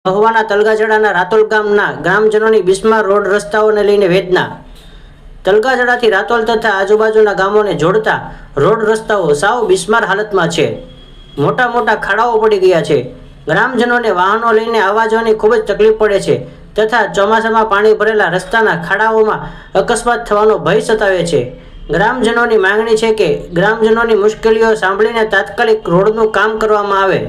મહુવાના તલગાજડાના રાતોલ ગામના ગ્રામજનોની બિસ્માર રોડ રસ્તાઓને લઈને વેદના। તલગાજડાથી રાતોલ તથા આજુબાજુના ગામોને જોડતા રોડ રસ્તાઓ સાવ બિસ્માર હાલતમાં છે। મોટા મોટા ખાડાઓ પડી ગયા છે। ગ્રામજનોને વાહનો લઈને આવવા જવાની ખૂબ જ તકલીફ પડે છે તથા ચોમાસામાં પાણી ભરેલા રસ્તાના ખાડાઓમાં અકસ્માત થવાનો ભય સતાવે છે। ગ્રામજનોની માંગણી છે કે ગ્રામજનોની મુશ્કેલીઓ સાંભળીને તાત્કાલિક રોડનું કામ કરવામાં આવે।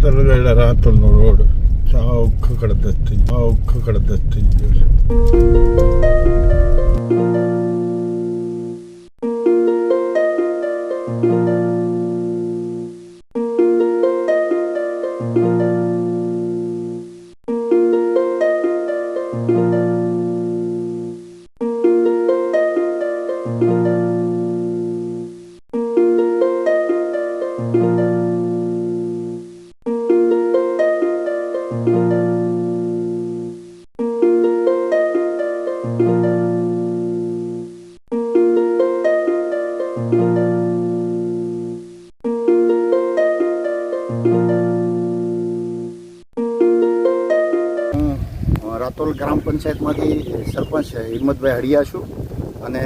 તલગાજડા રાતોલનો રોડ સાવ ખખડધજ થઈ ગયો છે। રાતોલ ગ્રામ પંચાયતમાંથી સરપંચ હિંમતભાઈ હળિયા છું અને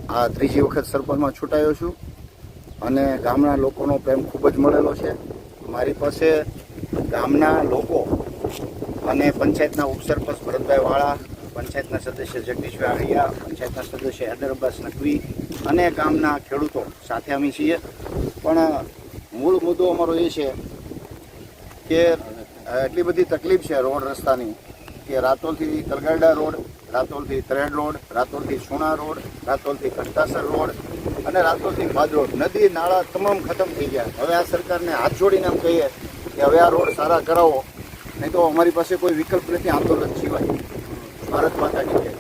આ ત્રીજી વખત સરપંચમાં ચૂંટાયો છું અને ગામના લોકોનો પ્રેમ ખૂબ જ મળેલો છે। મારી પાસે ગામના લોકો અને પંચાયતના ઉપસરપંચ ભરતભાઈ વાળા, પંચાયતના સદસ્ય જગદીશભાઈ હળિયા, પંચાયતના સદસ્ય હૈદર અબ્બાસ નકવી અને ગામના ખેડૂતો સાથે અમે છીએ। પણ મૂળ મુદ્દો અમારો એ છે કે એટલી બધી તકલીફ છે રોડ રસ્તાની કે રાતોલથી તલગાજડા road, રાતોલથી તરેડ road, રાતોલથી Suna road, રાતોલથી કંટાસર road અને રાતોલથી બાદ રોડ, નદી નાળા તમામ ખતમ થઈ ગયા। હવે આ સરકારને હાથ જોડીને એમ કહીએ કે હવે આ રોડ સારા કરાવો, નહીં તો અમારી પાસે કોઈ વિકલ્પ નથી આંદોલન સિવાય। ભારત માતા કી જય।